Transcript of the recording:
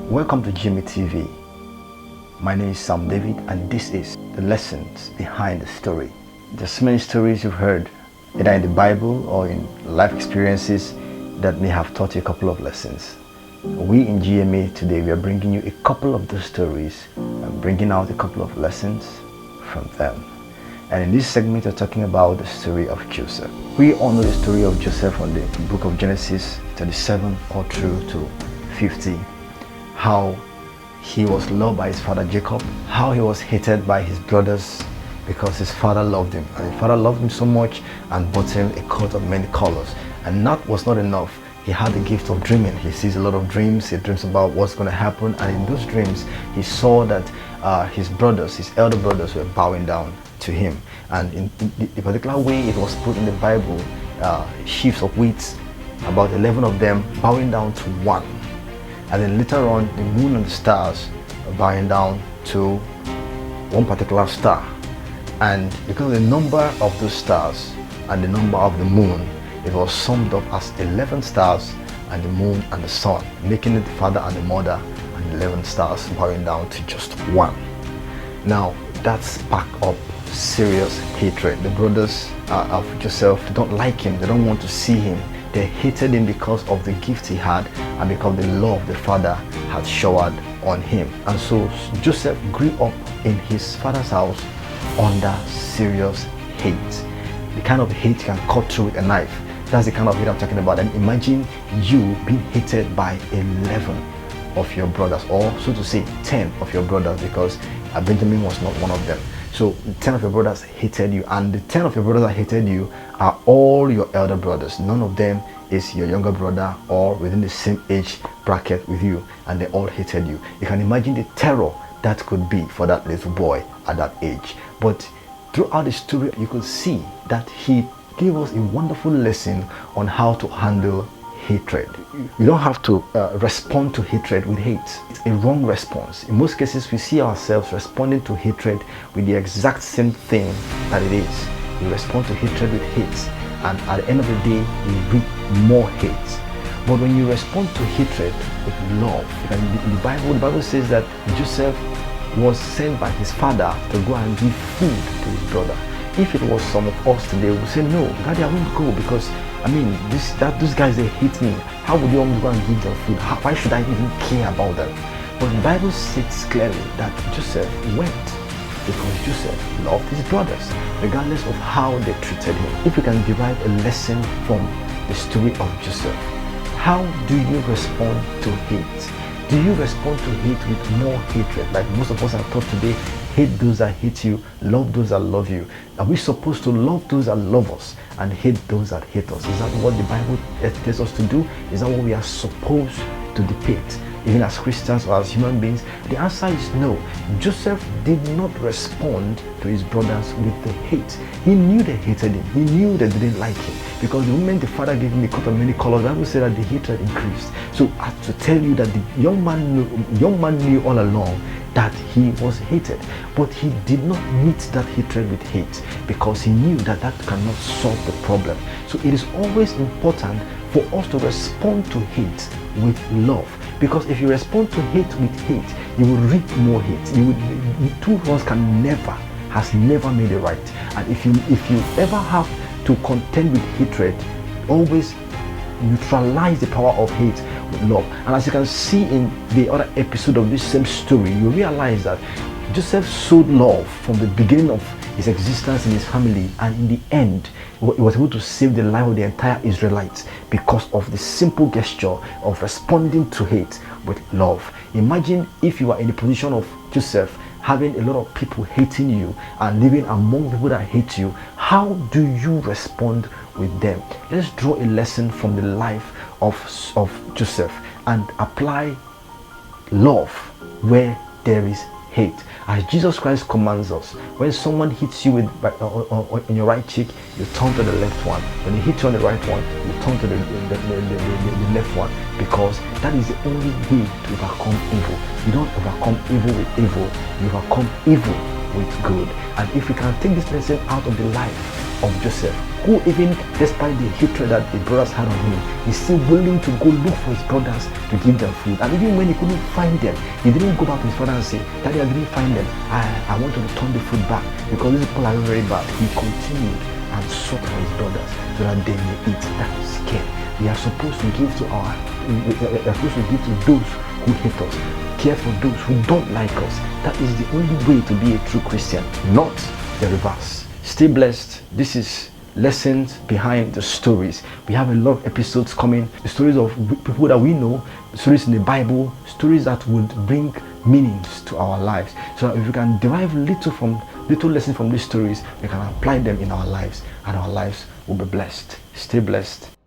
Welcome to Jimmy TV. My name is Psalmdavid, and this is the lessons behind the story. There's many stories you've heard, either in the Bible or in life experiences, that may have taught you a couple of lessons. We in GMA today, we are bringing you a couple of those stories and bringing out a couple of lessons from them. And in this segment, we're talking about the story of Joseph. We all know the story of Joseph from the book of Genesis 37 all through to 50. How he was loved by his father Jacob, how he was hated by his brothers because his father loved him. And his father loved him so much and bought him a coat of many colors. And that was not enough. He had the gift of dreaming. He sees a lot of dreams. He dreams about what's going to happen. And in those dreams, he saw that his brothers, his elder brothers, were bowing down to him. And in the particular way it was put in the Bible, sheaves of wheat, about 11 of them bowing down to one. And then later on, the moon and the stars are bowing down to one particular star. And because of the number of those stars and the number of the moon, it was summed up as 11 stars and the moon and the sun, making it the father and the mother and 11 stars bowing down to just one. Now, that sparked up serious hatred. The brothers of Joseph don't like him. They don't want to see him. They hated him because of the gift he had and because the love the father had showered on him. And so Joseph grew up in his father's house under serious hate. The kind of hate you can cut through with a knife. That's the kind of hate I'm talking about. And imagine you being hated by 11 of your brothers, or so to say 10 of your brothers, because Benjamin was not one of them. So 10 of your brothers hated you, and the 10 of your brothers that hated you are all your elder brothers. None of them is your younger brother or within the same age bracket with you, and they all hated you. You can imagine the terror that could be for that little boy at that age. But throughout the story, you could see that he gave us a wonderful lesson on how to handle hatred. You don't have to respond to hatred with hate. It's a wrong response. In most cases, we see ourselves responding to hatred with the exact same thing that it is. We respond to hatred with hate, and at the end of the day, we reap more hate. But when you respond to hatred with love, in the Bible says that Joseph was sent by his father to go and give food to his brother. If it was some of us today, we would say, no, Daddy, I won't go, because those guys, they hate me. How would you want me to go and give them food? Why should I even care about them? But the Bible states clearly that Joseph went because Joseph loved his brothers, regardless of how they treated him. If we can derive a lesson from the story of Joseph, how do you respond to hate? Do you respond to hate with more hatred, like most of us are taught today? Hate those that hate you, love those that love you. Are we supposed to love those that love us and hate those that hate us? Is that what the Bible tells us to do? Is that what we are supposed to depict, even as Christians or as human beings? The answer is no. Joseph did not respond to his brothers with the hate. He knew they hated him. He knew they didn't like him, because the moment the father gave him a coat of many colors, the Bible said that the hatred increased. So I have to tell you that the young man knew all along that he was hated, but he did not meet that hatred with hate, because he knew that that cannot solve the problem. So it is always important for us to respond to hate with love, because if you respond to hate with hate, you will reap more hate. Two wrongs has never made a right. And if you ever have to contend with hatred, always neutralize the power of hate with love. And as you can see in the other episode of this same story, you realize that Joseph sowed love from the beginning of his existence in his family, and in the end he was able to save the life of the entire Israelites because of the simple gesture of responding to hate with love. Imagine if you are in the position of Joseph, having a lot of people hating you and living among people that hate you. How do you respond with them? Let's draw a lesson from the life of Joseph and apply love where there is hate. As Jesus Christ commands us, when someone hits you in your right cheek, you turn to the left one. When they hit you on the right one, you turn to the left one, because that is the only way to overcome evil. You don't overcome evil with evil, you overcome evil with good. And if we can take this lesson out of the life of Joseph, who even despite the hatred that the brothers had on him, he's still willing to go look for his brothers to give them food. And even when he couldn't find them, he didn't go back to his father and say, Daddy, I didn't find them. I want to return the food back because these people are very bad. He continued and sought for his brothers so that they may eat. That is care. We are supposed to give to those who hate us, care for those who don't like us. That is the only way to be a true Christian, not the reverse. Stay blessed. This is Lessons Behind the Stories. We have a lot of episodes coming, the stories of people that we know, stories in the Bible, stories that would bring meanings to our lives. So that if we can derive little lessons from these stories, we can apply them in our lives, and our lives will be blessed. Stay blessed.